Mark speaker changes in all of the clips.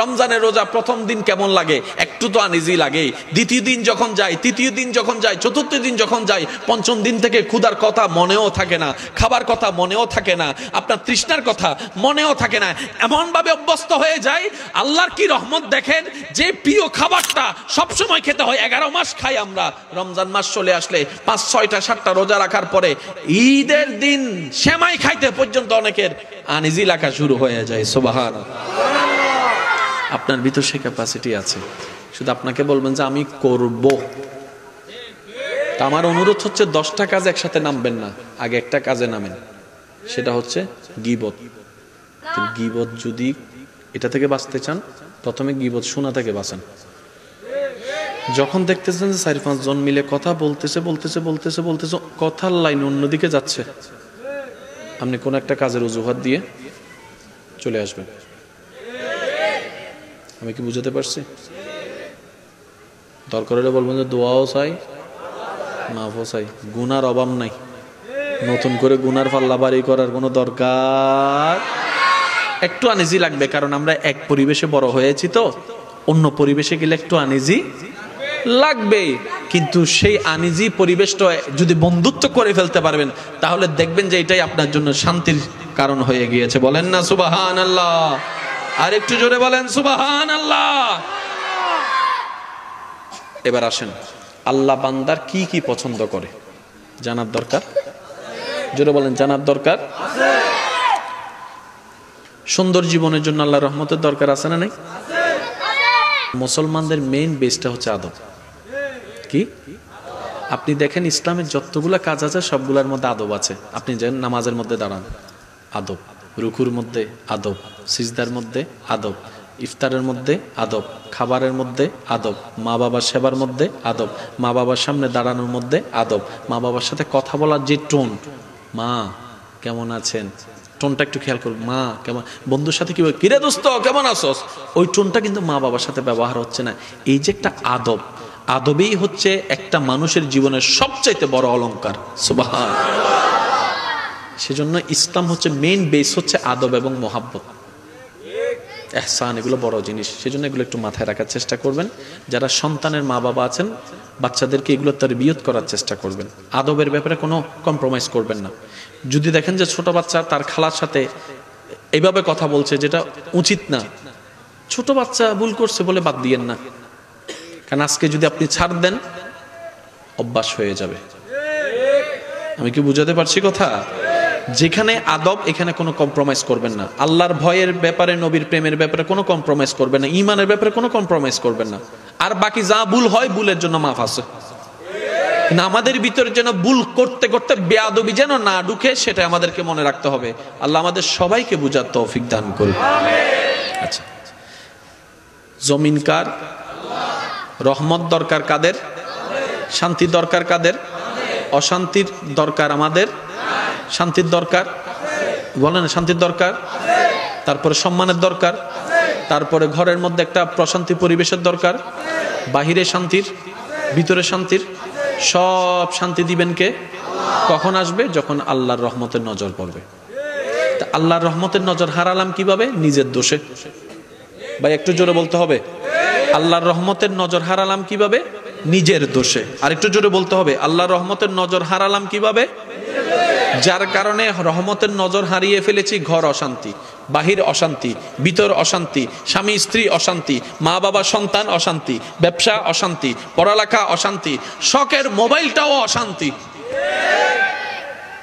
Speaker 1: রমজানের রোজা প্রথম দিন কেমন লাগে? একটু তো আনইজি লাগে। দ্বিতীয় দিন যখন যায়, তৃতীয় দিন যখন যায়, চতুর্থ দিন যখন যায়, পঞ্চম দিন থেকে ক্ষুধার কথা মনেও থাকে না, খাবার কথা মনেও থাকে না, আপনার তৃষ্ণার কথা মনেও থাকে না, এমনভাবে অভ্যস্ত হয়ে যায়। আল্লাহর কি রহমত দেখেন, যে প্রিয় খাবারটা সবসময় খেতে হয়, 11 মাস খাই আমরা, রমজান মাস চলে আসলে 5, 6টা, 7টা রোজা রাখার পরে ঈদের দিন সেমাই খাইতে পর্যন্ত অনেকের আনইজি লাগা শুরু হয়ে যায়। সুবহানাল্লাহ। আপনার ভিতর সে ক্যাপাসিটি আছে, শুধু আপনাকে বলবেন যে আমি করব। তা আমার অনুরোধ হচ্ছে 10টা কাজ একসাথে নামবেন না, আগে একটা কাজে নামেন, সেটা হচ্ছে গীবত। গীবত যদি এটা থেকে বাঁচতে চান, প্রথমে গীবত শোনা থেকে বাঁচেন। যখন দেখতেছেন যে 4-5 জন মিলে কথা বলতেছে, কথার লাইন অন্যদিকে যাচ্ছে, আপনি কোন একটা কাজের অজুহাত দিয়ে চলে আসবেন। আমি কি বুঝাতে পারছি? দরকার হলে বলবেন যে দোয়াও চাই, মাফও চাই, গুনার অভাব নাই, নতুন করে গুনার পাল্লা বাড়ি করার কোনো দরকার। একটু আনইজি লাগবে, কারণ আমরা এক পরিবেশে বড় হয়েছি, তো অন্য পরিবেশে গেলে একটু আনইজি লাগবে। কিন্তু সেই আনইজি পরিবেশটা যদি বন্ধুত্ব করে ফেলতে পারবেন, তাহলে দেখবেন যে এটাই আপনার জন্য শান্তির কারণ হয়ে গিয়েছে। বলেন না সুবহানাল্লাহ? আর একটু জোরে বলেন সুবহানাল্লাহ। এবার আসেন, আল্লাহ বান্দার কি কি পছন্দ করে জানার দরকার। জোরে বলেন, জানার দরকার। সুন্দর জীবনের জন্য আল্লাহর রহমতের দরকার আছে না নাই? মুসলমানদের মেইন বেসটা হচ্ছে আদব। কি আপনি দেখেন, ইসলামের যতগুলা কাজ আছে সবগুলোর মধ্যে আদব আছে। আপনি যেন নামাজের মধ্যে দাঁড়ান, আদব; রুকুর মধ্যে আদব; সিজদার মধ্যে আদব; ইফতারের মধ্যে আদব; খাবারের মধ্যে আদব; মা বাবার সেবার মধ্যে আদব; মা বাবার সামনে দাঁড়ানোর মধ্যে আদব; মা বাবার সাথে কথা বলার যে টোন, মা কেমন আছেন, টোনটা একটু খেয়াল করুন। মা কেমন, বন্ধুর সাথে কি বলে, কিরে দোস্ত কেমন আছোস, ওই টোনটা কিন্তু মা বাবার সাথে ব্যবহার হচ্ছে না। এই যে একটা আদব, আদবেই হচ্ছে একটা মানুষের জীবনের সবচাইতে বড় অলংকার। সুবহানাল্লাহ। সেজন্য ইসলাম হচ্ছে মেইন বেস হচ্ছে আদব এবং মোহাব্বত, ইহসান, এগুলো বড় জিনিস। সেজন্য এগুলো একটু মাথায় রাখার চেষ্টা করবেন। যারা সন্তানের মা বাবা আছেন, বাচ্চাদেরকে এগুলো তারবিয়ত করার চেষ্টা করবেন। আদবের ব্যাপারে কোনো কম্প্রোমাইজ করবেন না। যদি দেখেন যে ছোট বাচ্চা তার খালার সাথে এইভাবে কথা বলছে, যেটা উচিত না, ছোট বাচ্চা ভুল করছে বলে বাদ দিয়েন না, কারণ আজকে যদি আপনি ছাড় দেন অভ্যাস হয়ে যাবে। আমি কি বুঝাতে পারছি কথা? যেখানে আদব, এখানে কোনো কম্প্রোমাইজ করবেন না। আল্লাহর ভয়ের ব্যাপারে, নবীর প্রেমের ব্যাপারে কোনো কম্প্রোমাইজ করবেন না, ঈমানের ব্যাপারে কোনো কম্প্রোমাইজ করবেন না। আর বাকি যা ভুল হয়, ভুলের জন্য মাফ আছে। না, আমাদের ভিতরে যেন ভুল করতে করতে বেয়াদবি যেন না ঢুকে, সেটা আমাদেরকে মনে রাখতে হবে। আল্লাহ আমাদের সবাইকে বুঝার তৌফিক দান করুন। আচ্ছা, জমিন কার? রহমত দরকার কাদের? শান্তি দরকার কাদের? অশান্তির দরকার আমাদের, শান্তির দরকার। বলেন, শান্তির দরকার। তারপরে সম্মানের দরকার, তারপরে ঘরের মধ্যে একটা প্রশান্তি পরিবেশের দরকার, বাহিরে শান্তির, ভিতরে শান্তির। সব শান্তি দিবেন কে? কখন আসবে? যখন আল্লাহর রহমতের নজর পড়বে। তা আল্লাহর রহমতের নজর হারালাম কিভাবে? নিজের দোষে। ভাই একটু জোরে বলতে হবে। আল্লাহর রহমতের নজর হারালাম কিভাবে? নিজের দোষে। আর একটু জোরে বলতে হবে, আল্লাহর রহমতের নজর হারালাম কিভাবে? যার কারণে রহমতের নজর হারিয়ে ফেলেছি। ঘর অশান্তি, বাহির অশান্তি, ভিতর অশান্তি, স্বামী স্ত্রী অশান্তি, মা বাবা সন্তান অশান্তি, ব্যবসা অশান্তি, পড়ালেখা অশান্তি, শখের মোবাইলটাও অশান্তি।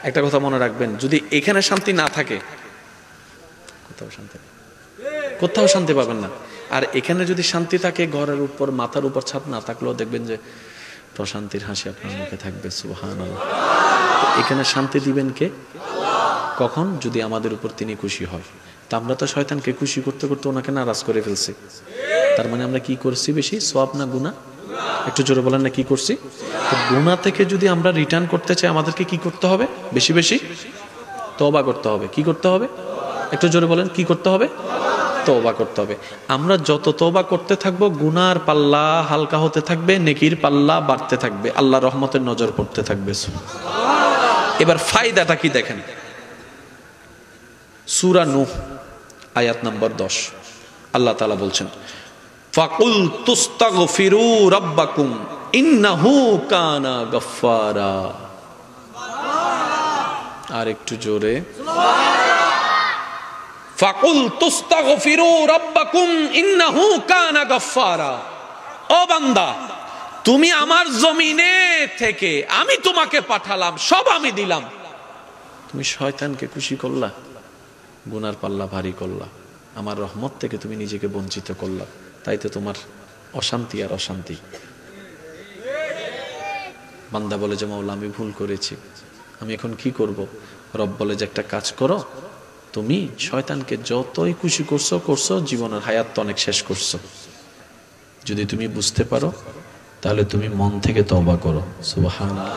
Speaker 1: একটা কথা মনে রাখবেন, যদি এখানে শান্তি না থাকে, কোথাও শান্তি পাবেন না। আর এখানে যদি শান্তি থাকে, ঘরের উপর, মাথার উপর ছাদ না থাকলেও দেখবেন যে প্রশান্তির হাসি আপনার মুখে থাকবে। সুবহানাল্লাহ। এখানে শান্তি দিবেন কে? কখন? যদি আমাদের উপর তিনি খুশি হয়। তা আমরা তো শয়তানকে খুশি করতে করতে ওনাকে নারাজ করে ফেলছি। তার মানে আমরা কি করছি বেশি? সওয়াব না গুনাহ? একটু জোরে বলেন না, কি করছি? তো গুনাহ থেকে যদি আমরা রিটার্ন করতে চাই, আমাদেরকে কি করতে হবে? বেশি বেশি তওবা করতে হবে। কি করতে হবে? একটু জোরে বলেন, কি করতে হবে? তওবা করতে হবে। আমরা যত তওবা করতে থাকবো, গুনার পাল্লা হালকা হতে থাকবে, নেকির পাল্লা বাড়তে থাকবে, আল্লাহর রহমতের নজর পড়তে থাকবে। এবার ফায়দাটা কি দেখেন, সূরা নূহ আয়াত নম্বর 10। আল্লাহ তাআলা বলছেন ফাকুল তুস্তাগফিরু রাব্বাকুম ইন্নাহু কানা গফফারা। আর একটু জোরে, ফাকুল তুস্তাগফিরু রাব্বাকুম ইন্নাহু কানা গফফারা। ও বান্দা, তুমি আমার জমিনে থেকে আমি তোমাকে পাঠালাম, সব আমি দিলাম, তুমি শয়তানকে খুশি করলা, গুনার পাল্লা ভারী করলা, আমার রহমত থেকে তুমি নিজেকে বঞ্চিত করলা, তাই তো তোমার অশান্তি আর অশান্তি। বান্দা বলে যে মাওলা আমি ভুল করেছি, আমি এখন কি করব? রব বলে যে একটা কাজ করো, তুমি শয়তানকে যতই খুশি করছো করছো, জীবনের হায়াত তো অনেক শেষ করছো। যদি তুমি বুঝতে পারো তাহলে তুমি মন থেকে তওবা করো। সুবহানাল্লাহ।